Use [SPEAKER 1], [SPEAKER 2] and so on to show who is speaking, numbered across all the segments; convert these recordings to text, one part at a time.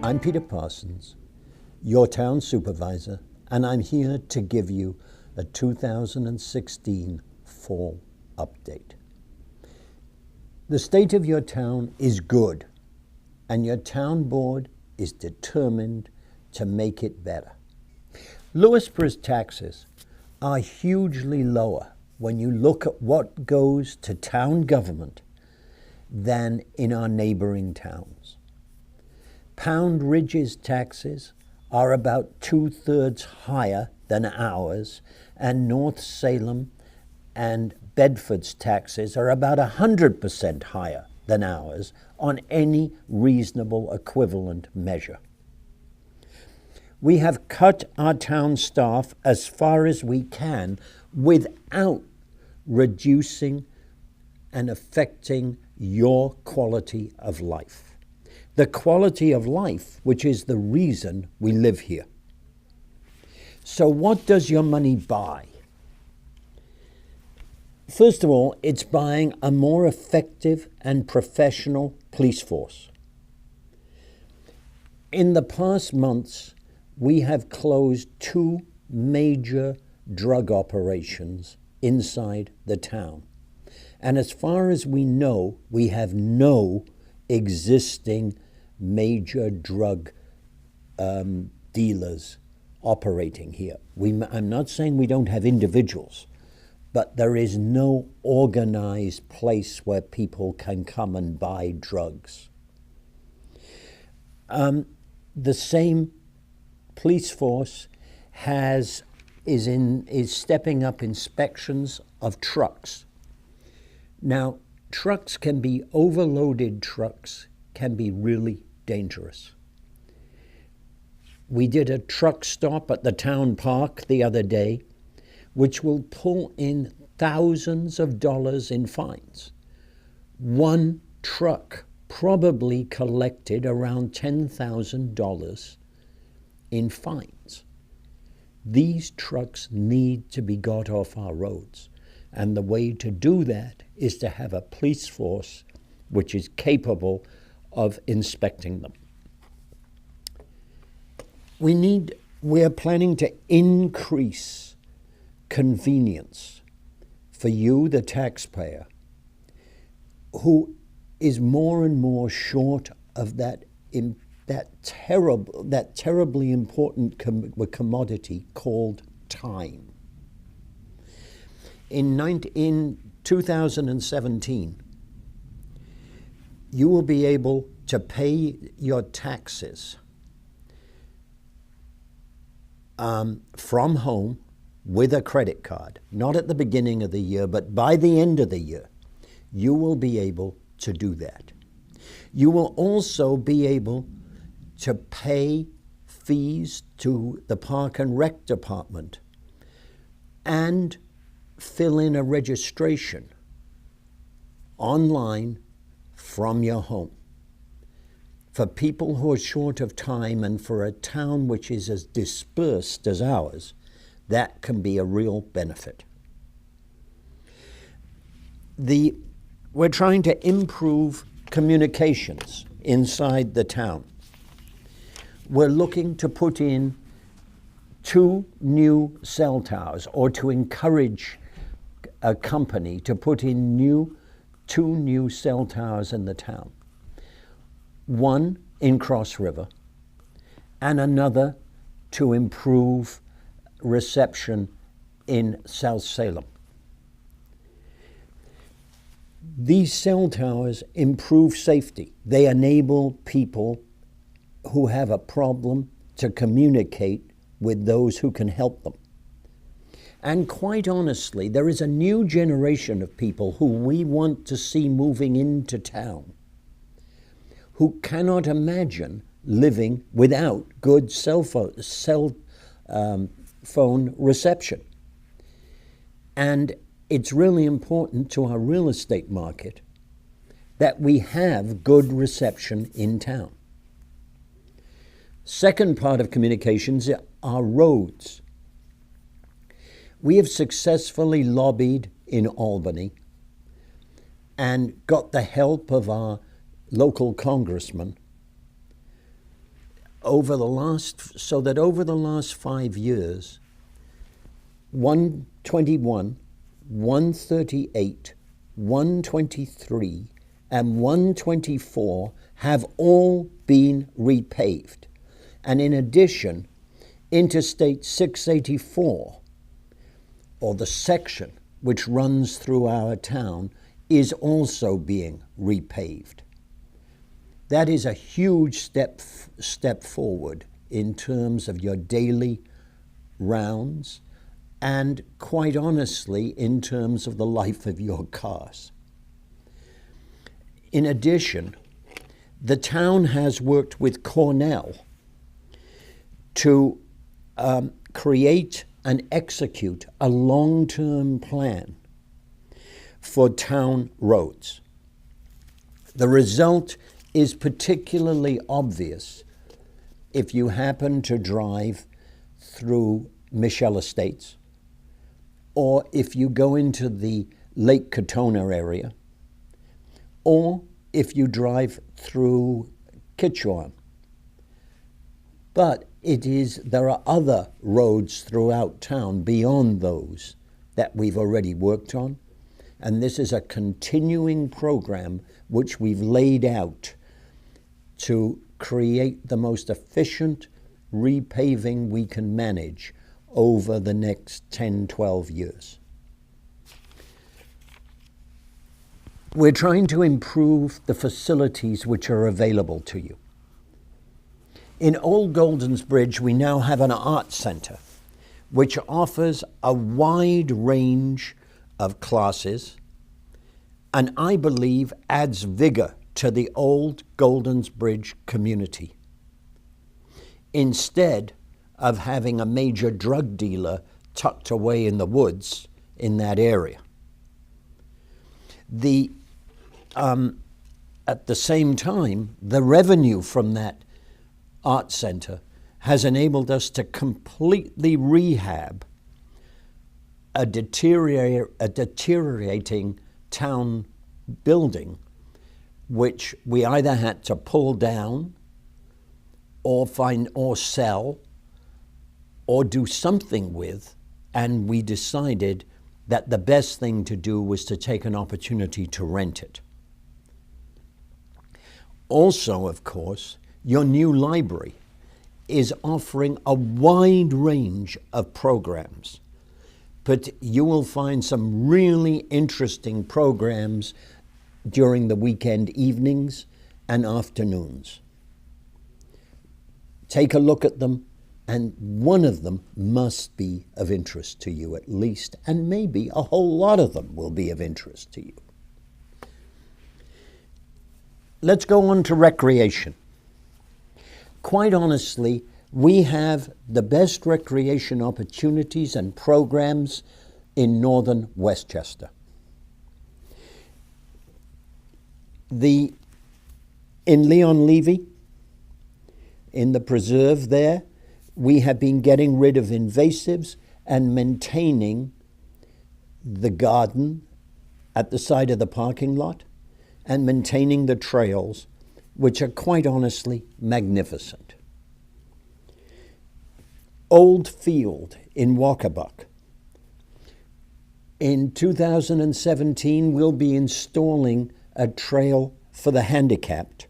[SPEAKER 1] I'm Peter Parsons, your town supervisor, and I'm here to give you a 2016 fall update. The state of your town is good, and your town board is determined to make it better. Lewisboro's taxes are hugely lower when you look at what goes to town government than in our neighboring towns. Pound Ridge's taxes are about 2/3 higher than ours, and North Salem and Bedford's taxes are about 100% higher than ours on any reasonable equivalent measure. We have cut our town staff as far as we can without reducing and affecting your quality of life. The quality of life, which is the reason we live here. So what does your money buy? First of all, it's buying a more effective and professional police force. In the past months, we have closed 2 major drug operations inside the town. And as far as we know, we have no existing major drug dealers operating here. I'm not saying we don't have individuals, but there is no organized place where people can come and buy drugs. The same police force is stepping up inspections of trucks. Now, trucks can be overloaded. Trucks can be really dangerous. We did a truck stop at the town park the other day, which will pull in thousands of dollars in fines. One truck probably collected around $10,000 in fines. These trucks need to be got off our roads, and the way to do that is to have a police force which is capable of inspecting them. We are planning to increase convenience for you, the taxpayer, who is more and more short of that terribly important commodity called time. In 2017, you will be able to pay your taxes from home with a credit card, not at the beginning of the year, but by the end of the year, you will be able to do that. You will also be able to pay fees to the Park and Rec Department and fill in a registration online from your home. For people who are short of time and for a town which is as dispersed as ours, that can be a real benefit. We're trying to improve communications inside the town. We're looking to put in 2 new cell towers, or to encourage a company to put in 2 new cell towers in the town. One in Cross River, and another to improve reception in South Salem. These cell towers improve safety. They enable people who have a problem to communicate with those who can help them. And quite honestly, there is a new generation of people who we want to see moving into town, who cannot imagine living without good cell phone reception. And it's really important to our real estate market that we have good reception in town. Second part of communications are roads. We have successfully lobbied in Albany and got the help of our local congressman over the last 5 years, 121, 138, 123, and 124 have all been repaved. And in addition, Interstate 684, or the section which runs through our town, is also being repaved. That is a huge step forward in terms of your daily rounds and, quite honestly, in terms of the life of your cars. In addition, the town has worked with Cornell to create and execute a long-term plan for town roads. The result is particularly obvious if you happen to drive through Michelle Estates, or if you go into the Lake Katona area, or if you drive through Kitchewan. But there are other roads throughout town beyond those that we've already worked on, and this is a continuing program which we've laid out to create the most efficient repaving we can manage over the next 10, 12 years. We're trying to improve the facilities which are available to you. In Old Goldens Bridge, we now have an art center which offers a wide range of classes and, I believe, adds vigor to the Old Goldens Bridge community, instead of having a major drug dealer tucked away in the woods in that area. At the same time, the revenue from that art center has enabled us to completely rehab a deteriorating town building, which we either had to pull down or sell or do something with, and we decided that the best thing to do was to take an opportunity to rent it. Also, of course, your new library is offering a wide range of programs, but you will find some really interesting programs during the weekend evenings and afternoons. Take a look at them, and one of them must be of interest to you at least, and maybe a whole lot of them will be of interest to you. Let's go on to recreation. Quite honestly, we have the best recreation opportunities and programs in northern Westchester. In Leon Levy, in the preserve there, we have been getting rid of invasives and maintaining the garden at the side of the parking lot and maintaining the trails, which are quite honestly magnificent. Old Field in Walkabuck. In 2017, we'll be installing a trail for the handicapped,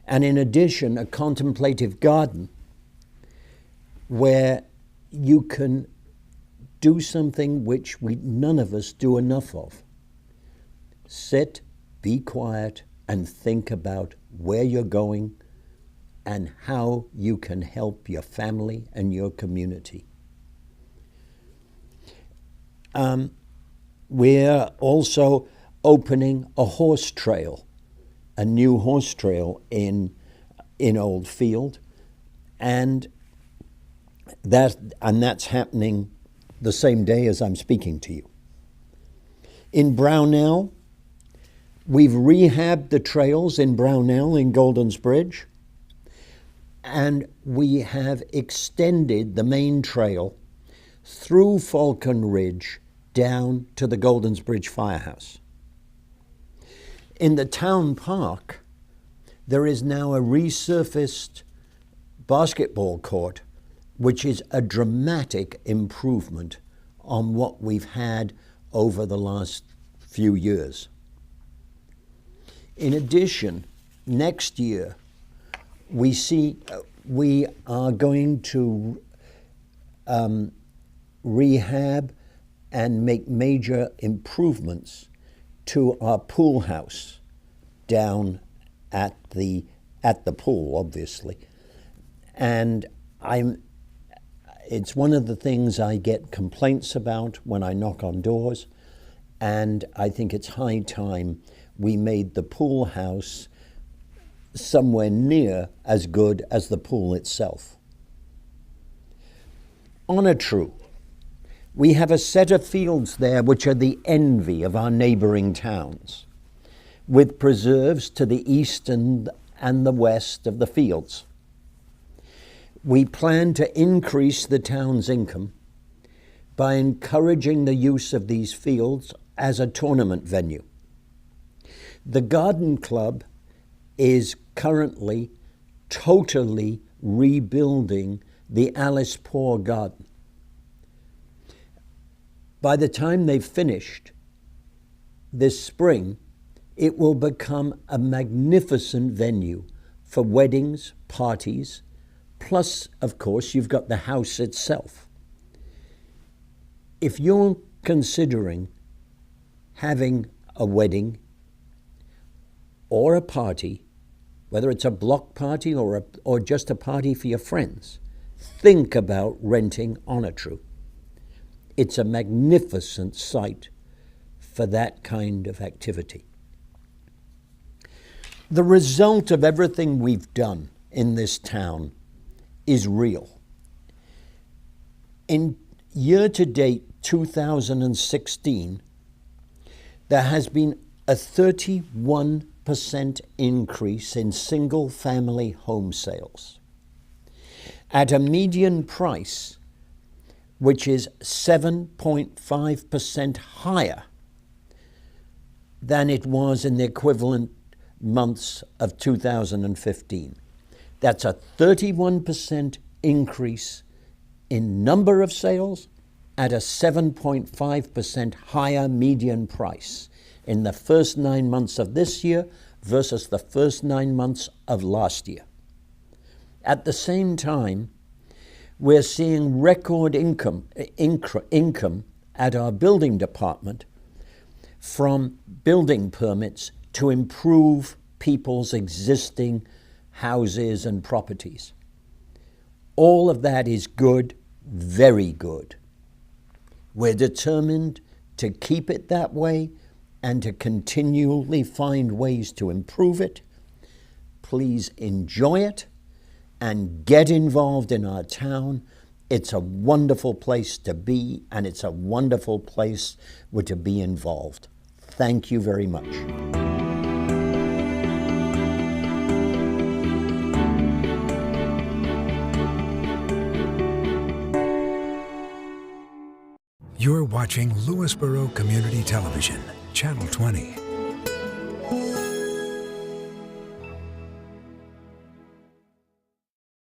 [SPEAKER 1] and in addition, a contemplative garden where you can do something which none of us do enough of. Sit, be quiet, and think about where you're going and how you can help your family and your community. We're also opening a horse trail, a new horse trail in Old Field, and that's happening the same day as I'm speaking to you. In Brownell, we've rehabbed the trails in Brownell in Goldens Bridge, and we have extended the main trail through Falcon Ridge down to the Goldens Bridge Firehouse. In the town park, there is now a resurfaced basketball court, which is a dramatic improvement on what we've had over the last few years. In addition, next year, we are going to rehab and make major improvements to our pool house down at the pool, obviously. And it's one of the things I get complaints about when I knock on doors, and I think it's high time we made the pool house somewhere near as good as the pool itself. Honor true. We have a set of fields there which are the envy of our neighboring towns, with preserves to the east and the west of the fields. We plan to increase the town's income by encouraging the use of these fields as a tournament venue. The Garden Club is currently totally rebuilding the Alice Poor Garden. By the time they've finished this spring, it will become a magnificent venue for weddings, parties, plus, of course, you've got the house itself. If you're considering having a wedding or a party, whether it's a block party or just a party for your friends, think about renting Honor True. It's a magnificent site for that kind of activity. The result of everything we've done in this town is real. In year-to-date 2016, there has been a 31% increase in single-family home sales at a median price which is 7.5% higher than it was in the equivalent months of 2015. That's a 31% increase in number of sales at a 7.5% higher median price in the first 9 months of this year versus the first 9 months of last year. At the same time, we're seeing record income at our building department from building permits to improve people's existing houses and properties. All of that is good, very good. We're determined to keep it that way and to continually find ways to improve it. Please enjoy it and get involved in our town. It's a wonderful place to be, and it's a wonderful place to be involved. Thank you very much.
[SPEAKER 2] You're watching Lewisboro Community Television, Channel 20.